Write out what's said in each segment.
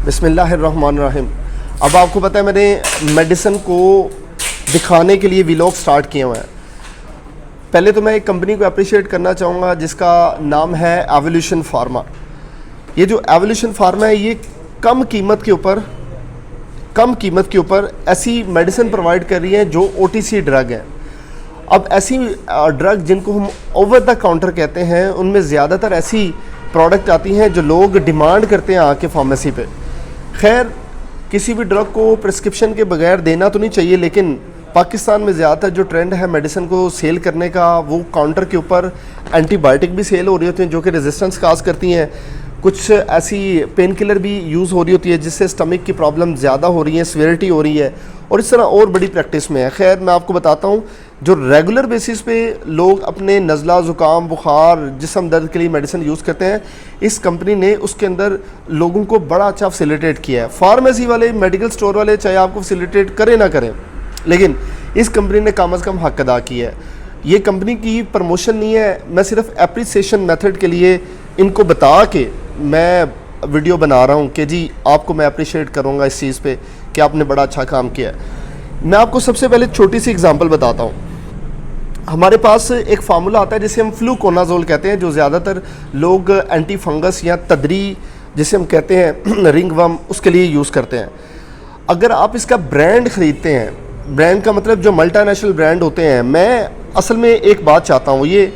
बिस्मिल्लाहिर्रहमानिर्रहीम। अब आपको पता है मैंने मेडिसिन को दिखाने के लिए व्लॉग स्टार्ट किए हुए हैं। पहले तो मैं एक कंपनी को अप्रिशिएट करना चाहूँगा जिसका नाम है एवोल्यूशन फार्मा। ये जो एवोल्यूशन फार्मा है ये कम कीमत के ऊपर ऐसी मेडिसिन प्रोवाइड कर रही है जो OTC ड्रग है। अब ऐसी ड्रग जिनको हम ओवर द काउंटर कहते हैं उनमें ज़्यादातर ऐसी प्रोडक्ट आती हैं जो लोग डिमांड करते हैं आके फार्मेसी पे। खैर किसी भी ड्रग को प्रिस्क्रिप्शन के बगैर देना तो नहीं चाहिए, लेकिन पाकिस्तान में ज़्यादातर जो ट्रेंड है मेडिसिन को सेल करने का वो काउंटर के ऊपर एंटीबायोटिक भी सेल हो रही होती हैं जो कि रेजिस्टेंस काज करती हैं। कुछ ऐसी पेन किलर भी यूज़ हो रही होती है जिससे स्टमक की प्रॉब्लम ज़्यादा हो रही है, सीवियरिटी हो रही है और इस तरह और बड़ी प्रैक्टिस में है। खैर मैं आपको बताता हूँ जो रेगुलर बेसिस पे लोग अपने नज़ला ज़ुकाम बुखार जिस्म दर्द के लिए मेडिसिन यूज़ करते हैं, इस कंपनी ने उसके अंदर लोगों को बड़ा अच्छा फैसिलिटेट किया है। फार्मेसी वाले मेडिकल स्टोर वाले चाहे आपको फैसिलिटेट करें ना करें, लेकिन इस कंपनी ने कम अज़ कम हक अदा किया है। ये कंपनी की प्रमोशन नहीं है, मैं सिर्फ एप्रिसिएशन मेथड के लिए इनको बता के मैं वीडियो बना रहा हूँ कि जी आपको मैं अप्रिशिएट करूँगा इस चीज़ पे कि आपने बड़ा अच्छा काम किया है। मैं आपको सबसे पहले छोटी सी एग्जांपल बताता हूँ। हमारे पास एक फार्मूला आता है जिसे हम फ्लूकोनाजोल कहते हैं, जो ज़्यादातर लोग एंटी फंगस या तदरी जिसे हम कहते हैं रिंगवर्म उसके लिए यूज़ करते हैं। अगर आप इसका ब्रांड ख़रीदते हैं, ब्रांड का मतलब जो मल्टीनेशनल ब्रांड होते हैं, मैं असल में एक बात चाहता हूँ ये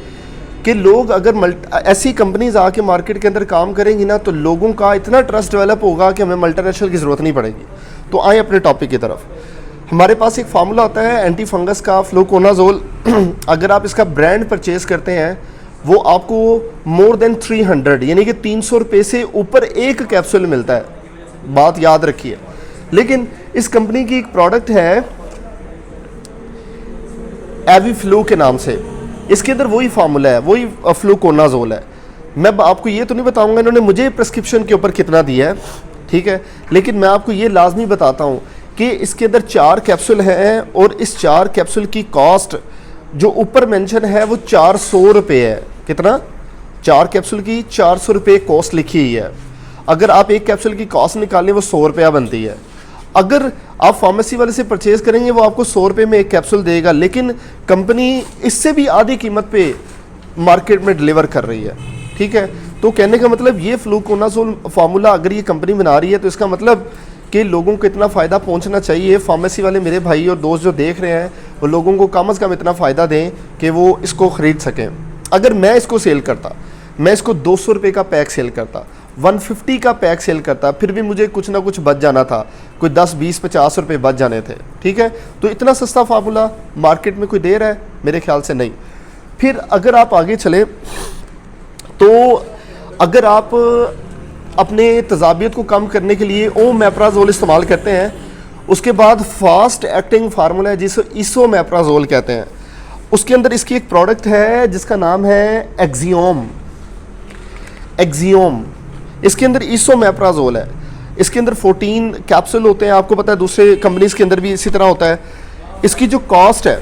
कि लोग अगर ऐसी कंपनीज आके मार्केट के अंदर काम करेंगी ना तो लोगों का इतना ट्रस्ट डेवलप होगा कि हमें मल्टीनेशनल की ज़रूरत नहीं पड़ेगी। तो आए अपने टॉपिक की तरफ। हमारे पास एक फार्मूला होता है एंटी फंगस का फ्लूकोनाजोल। अगर आप इसका ब्रांड परचेज़ करते हैं वो आपको मोर देन 300 यानी कि 300 रुपये से ऊपर एक कैप्सूल मिलता है, बात याद रखिए। लेकिन इस कंपनी की एक प्रोडक्ट है एवीफ्लू के नाम से, इसके अंदर वही फार्मूला है, वही फ्लूकोनाजोल है। मैं आपको ये तो नहीं बताऊंगा इन्होंने मुझे प्रिस्क्रिप्शन के ऊपर कितना दिया है, ठीक है, लेकिन मैं आपको ये लाजमी बताता हूँ कि इसके अंदर 4 कैप्सूल हैं और इस 4 कैप्सूल की कॉस्ट जो ऊपर मेंशन है वो 400 रुपये है। कितना? 4 कैप्सूल की 400 रुपये कॉस्ट लिखी हुई है। अगर आप एक कैप्सूल की कॉस्ट निकालें वो 100 रुपया बनती है। अगर आप फार्मेसी वाले से परचेज करेंगे वो आपको 100 रुपये में एक कैप्सूल देगा, लेकिन कंपनी इससे भी आधी कीमत पे मार्केट में डिलीवर कर रही है, ठीक है। तो कहने का मतलब ये फ्लूकोनाजोल फार्मूला अगर ये कंपनी बना रही है तो इसका मतलब कि लोगों को इतना फ़ायदा पहुंचना चाहिए। फार्मेसी वाले मेरे भाई और दोस्त जो देख रहे हैं वो लोगों को कम अज़ कम इतना फ़ायदा दें कि वो इसको ख़रीद सकें। अगर मैं इसको सेल करता, मैं इसको 200 रुपये का पैक सेल करता, 150 का पैक सेल करता, फिर भी मुझे कुछ ना कुछ बच जाना था, कोई 10 20 50 रुपये बच जाने थे, ठीक है। तो इतना सस्ता फार्मूला मार्केट में कोई दे रहा है? मेरे ख्याल से नहीं। फिर अगर आप आगे चलें तो अगर आप अपने तजाबियत को कम करने के लिए ओमेप्राजोल इस्तेमाल करते हैं, उसके बाद फास्ट एक्टिंग फार्मूला है जिसे इसोमेप्राजोल कहते हैं, उसके अंदर इसकी एक प्रोडक्ट है जिसका नाम है एक्जियोम। इसके अंदर इसोमेप्राजोल है। इसके अंदर 14 कैप्सूल होते हैं। आपको पता है दूसरे कंपनीज के अंदर भी इसी तरह होता है। इसकी जो कॉस्ट है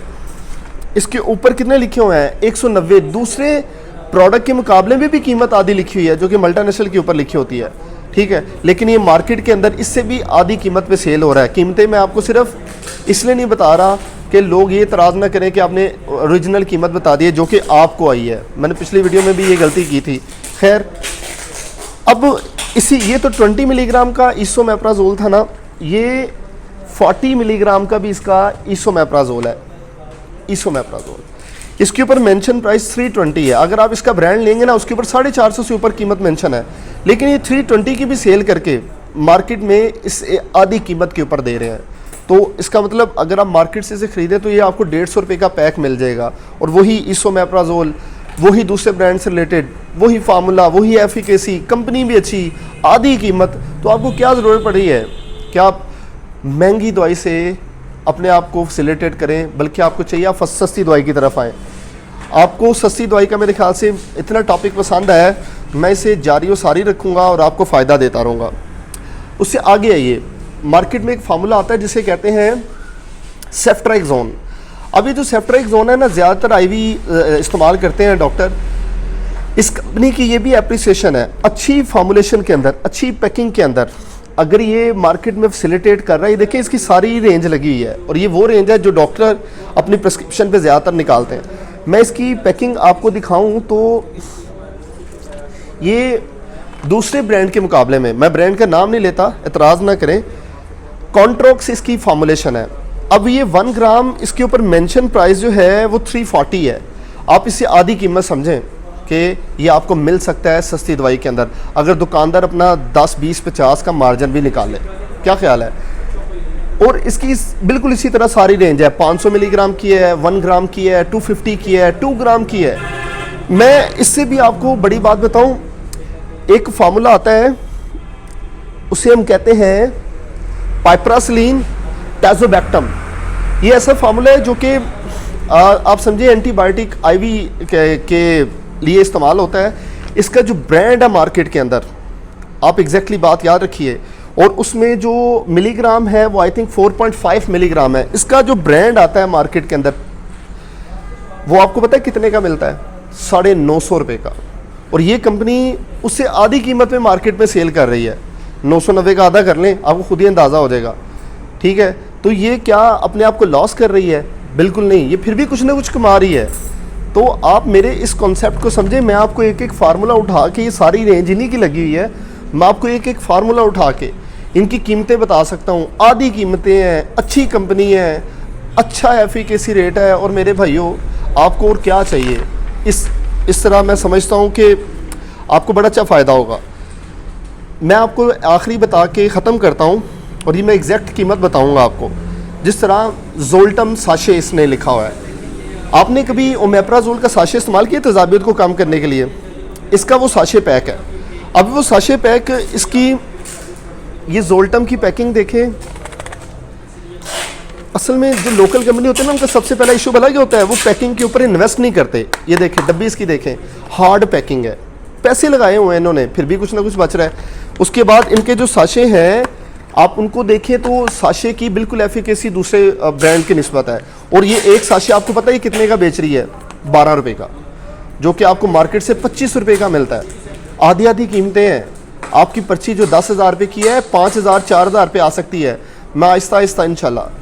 इसके ऊपर कितने लिखे हुए हैं? 190। दूसरे प्रोडक्ट के मुकाबले में भी कीमत आधी लिखी हुई है जो कि मल्टीनेशनल के ऊपर लिखी होती है, ठीक है। लेकिन ये मार्केट के अंदर इससे भी आधी कीमत पे सेल हो रहा है। कीमतें मैं आपको सिर्फ इसलिए नहीं बता रहा कि लोग ये इतराज़ ना करें कि आपने ओरिजिनल कीमत बता दी है जो कि आपको आई है। मैंने पिछली वीडियो में भी ये गलती की थी। खैर अब ये तो 20 मिलीग्राम का इसोमेप्राजोल था ना, ये 40 मिलीग्राम का भी इसका इसोमेप्राजोल है। इसोमेप्राजोल इसके ऊपर मेंशन प्राइस 320 है। अगर आप इसका ब्रांड लेंगे ना उसके ऊपर 450 से ऊपर कीमत मेंशन है, लेकिन ये 320 की भी सेल करके मार्केट में इस आधी कीमत के ऊपर दे रहे हैं। तो इसका मतलब अगर आप मार्केट से इसे ख़रीदें तो ये आपको 150 रुपये का पैक मिल जाएगा और वही इसोमेप्राजोल, वही दूसरे ब्रांड से रिलेटेड, वही फार्मूला, वही एफिकेसी, कंपनी भी अच्छी, आधी कीमत। तो आपको क्या ज़रूरत पड़ी है कि आप महंगी दवाई से अपने आप को फैसिलिटेट करें, बल्कि आपको चाहिए आप सस्ती दवाई की तरफ आएँ। आपको सस्ती दवाई का मेरे ख्याल से इतना टॉपिक पसंद है, मैं इसे जारी और सारी रखूँगा और आपको फ़ायदा देता रहूँगा। उससे आगे आइए, मार्केट में एक फार्मूला आता है जिसे कहते हैं सेफ्ट्राइक्सोन। अब ये जो सेफ्ट्राइक्सोन है ना ज़्यादातर आईवी इस्तेमाल करते हैं डॉक्टर। इस कंपनी की ये भी एप्रिसिएशन है, अच्छी फार्मूलेशन के अंदर, अच्छी पैकिंग के अंदर अगर ये मार्केट में फैसिलिटेट कर रहा है, ये देखिए इसकी सारी रेंज लगी हुई है और ये वो रेंज है जो डॉक्टर अपनी प्रिस्क्रिप्शन पे ज़्यादातर निकालते हैं। मैं इसकी पैकिंग आपको दिखाऊं तो ये दूसरे ब्रांड के मुकाबले में, मैं ब्रांड का नाम नहीं लेता, एतराज़ ना करें, कॉन्ट्रोक्स इसकी फॉर्मुलेशन है। अब ये 1 ग्राम इसके ऊपर मेंशन प्राइस जो है वो 340 है। आप इसे आधी कीमत समझें कि ये आपको मिल सकता है सस्ती दवाई के अंदर, अगर दुकानदार अपना 10, 20, 50 का मार्जिन भी निकाले। क्या ख्याल है? और इसकी बिल्कुल इसी तरह सारी रेंज है, 500 मिलीग्राम की है, 1 ग्राम की है, 250 की है, 2 ग्राम की है। मैं इससे भी आपको बड़ी बात बताऊं, एक फार्मूला आता है, उसे हम कहते हैं पाइपरासिलीन टैज़ोबैक्टम। ये ऐसा फार्मूला है जो कि आप समझिए एंटीबायोटिक आईवी के लिए इस्तेमाल होता है। इसका जो ब्रांड है मार्केट के अंदर, आप एग्जैक्टली बात याद रखिए, और उसमें जो मिलीग्राम है वो आई थिंक 4.5 मिलीग्राम है। इसका जो ब्रांड आता है मार्केट के अंदर वो आपको पता है कितने का मिलता है? 950 रुपये का। और ये कंपनी उससे आधी कीमत में मार्केट में सेल कर रही है। 990 का आधा कर लें, आपको खुद ही अंदाज़ा हो जाएगा। ठीक है, तो ये क्या अपने आप को लॉस कर रही है? बिल्कुल नहीं, ये फिर भी कुछ ना कुछ कमा रही है। तो आप मेरे इस कॉन्सेप्ट को समझें। मैं आपको एक एक फार्मूला उठा के, ये सारी रेंज इन्हीं की लगी हुई है, मैं आपको एक एक फार्मूला उठा के इनकी कीमतें बता सकता हूँ। आधी कीमतें हैं, अच्छी कंपनी है, अच्छा एफिकेसी रेट है, और मेरे भाइयों आपको और क्या चाहिए? इस तरह मैं समझता हूँ कि आपको बड़ा अच्छा फ़ायदा होगा। मैं आपको आखिरी बता के ख़त्म करता हूँ, और ये मैं एग्जैक्ट कीमत बताऊँगा आपको। जिस तरह जोल्टम साशे इसने लिखा हुआ है, आपने कभी ओमेप्राजोल का साशे इस्तेमाल किया तेज़ाबियत को कम करने के लिए? इसका वो साशे पैक है। अब वो साशे पैक, इसकी ये जोल्टम की पैकिंग देखें। असल में जो लोकल कंपनी होते हैं ना, उनका सबसे पहला इशू भला क्या होता है, वो पैकिंग के ऊपर इन्वेस्ट नहीं करते। ये देखें डब्बी इसकी देखें, हार्ड पैकिंग है, पैसे लगाए हुए हैं इन्होंने, फिर भी कुछ ना कुछ बच रहा है। उसके बाद इनके जो साशे हैं आप उनको देखें तो साशे की बिल्कुल एफिकेसी दूसरे ब्रांड की निस्बत है। और ये एक साशे आपको पता है कितने का बेच रही है? 12 रुपये का, जो कि आपको मार्केट से 25 रुपये का मिलता है। आधी आधी कीमतें हैं। आपकी पर्ची जो 10,000 रुपये की है, 5,000, 4,000 रुपये आ सकती है। मैं आहिस्ता आहिस्ता इंशाल्लाह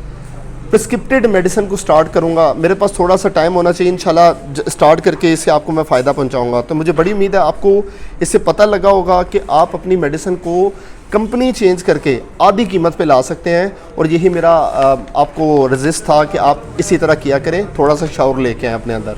प्रिस्क्रिप्टेड मेडिसिन को स्टार्ट करूंगा। मेरे पास थोड़ा सा टाइम होना चाहिए, इंशाल्लाह स्टार्ट करके इससे आपको मैं फ़ायदा पहुंचाऊंगा। तो मुझे बड़ी उम्मीद है आपको इससे पता लगा होगा कि आप अपनी मेडिसिन को कंपनी चेंज करके आधी कीमत पे ला सकते हैं। और यही मेरा आपको रजिस्ट था कि आप इसी तरह किया करें, थोड़ा सा शौर लेके आएँ अपने अंदर।